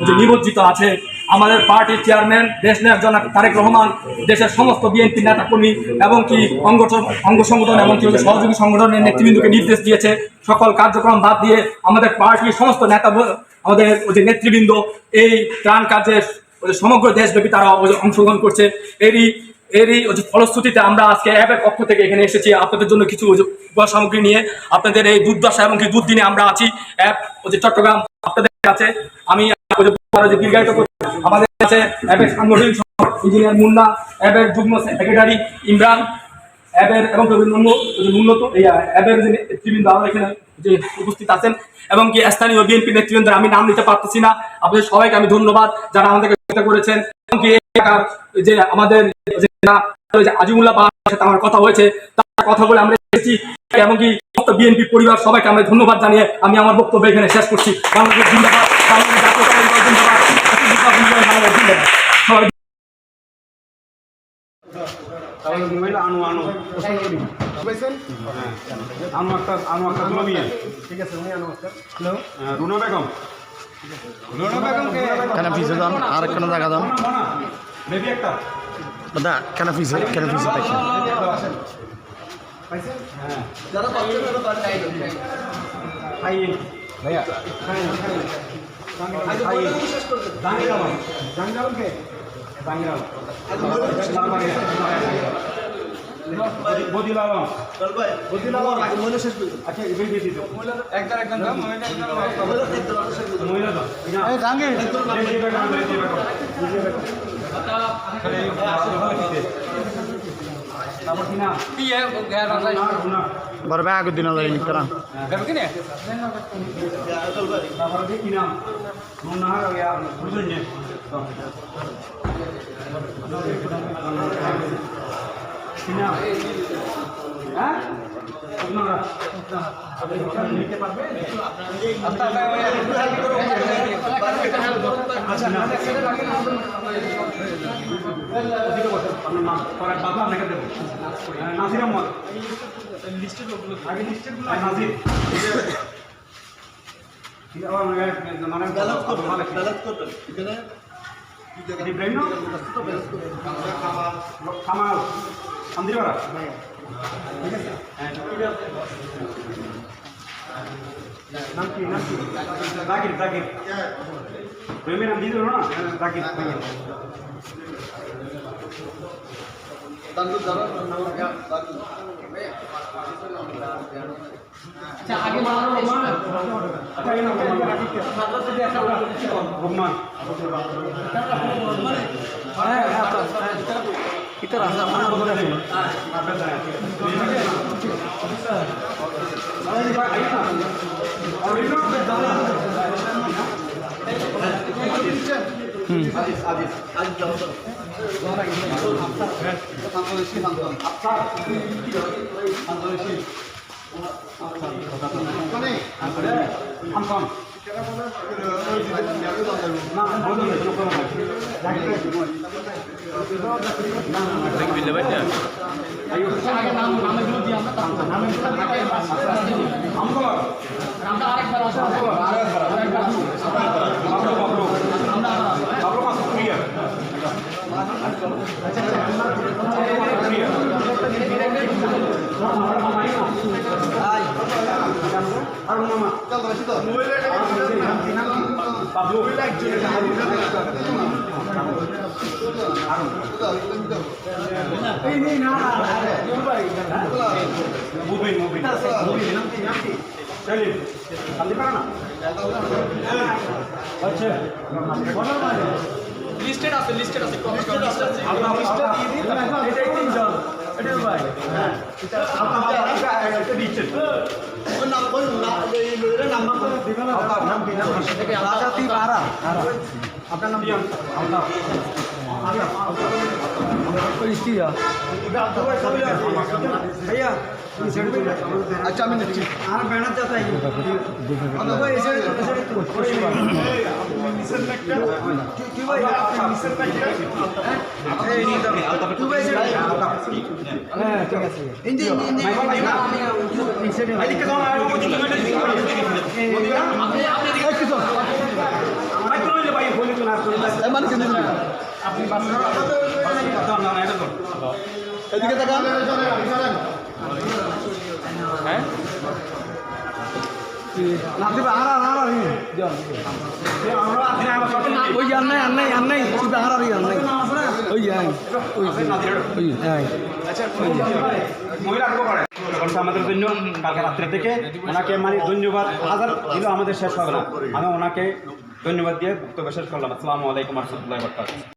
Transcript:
যে নিমজ্জিত আছে। আমাদের পার্টির চেয়ারম্যান দেশনায়ক জনাব তারেক রহমান দেশের সমস্ত বিএনপি নেতাকর্মী এবং কি অঙ্গ সংগঠন এমনকি সহযোগী সংগঠনের নেতৃবৃন্দকে নির্দেশ দিয়েছে সকল কার্যক্রম বাদ দিয়ে আমাদের পার্টির সমস্ত নেতা আমাদের যে নেতৃবৃন্দ এই ত্রাণ কার্যে সমগ্র দেশব্যাপী তারা অংশগ্রহণ করছে। এরই ফলশ্রুতিতে আমরা আজকে অ্যাপের পক্ষ থেকে এখানে এসেছি আপনাদের জন্য কিছু উপহার সামগ্রী নিয়ে। আপনাদের এই দুর্দশা এবং কি দুর্দিনে আমরা আছি। অ্যাপ চট্টগ্রাম আপনাদের কাছে আমি দীর্ঘায়িত করছি। আমাদের কাছে অ্যাপের সাংগঠনিক ইঞ্জিনিয়ার মুন্না, অ্যাপের যুগ্ম সেক্রেটারি ইমরান, অ্যাপের এবং উন্নত এই অ্যাপের যে নেতৃবৃন্দ এখানে যে উপস্থিত আছেন এবং কি স্থানীয় বিএনপি নেতৃবৃন্দ আমি নাম নিতে পারতেছি না। আপনাদের সবাইকে আমি ধন্যবাদ যারা আমাদেরকে সহায়তা করেছেন এবং কি যে আমাদের আজিমুল্লাহ সাথে আমার কথা হয়েছে তার কথা বলে আমরা এসেছি এবং কি সমস্ত বিএনপি পরিবার সবাইকে আমরা ধন্যবাদ জানিয়ে আমি আমার বক্তব্য এখানে শেষ করছি। বাংলাদেশ জিন্দাবাদ, বাংলাদেশ জাতীয়তাবাদী দল জিন্দাবাদ। রুনা বেগম কেন পিছে যান আর কেন দেখা যান দাদা কেন পিছে দেখেন ভাইয়া বড় ব্যাগ দিন করা নিতে পারবে বাবা আপনাকে দেবো নাজির আহমদ আগে লিস্টের নাজির মানে খামাল আন্দিরপাড়া ঠিক আছে নাম কি জাকির প্রেমের নাম দিয়ে দেবো না জাকির লিস্টেড আছে আপনার নাম भैया अच्छा मैं नीचे आना बैठना चाहता है भाई ऐसे क्यों भाई तू भाई ठीक है हिंदी भाई के कौन आया वो মানে কেন দিবি এদিকে তাকান হ্যাঁ না দিবে আর ওই আর নাই দিবে আর ওই আমাদের জন্য কালকে রাত্রে থেকে ওনাকে মানে ধন্যবাদ হাজার দিল আমাদের শেষ হবে না আমি ওনাকে ধন্যবাদ দিয়ে বক্তব্য শেষ করলাম। আসসালামু আলাইকুম রহমতুল্লাহ বরকাতুহু।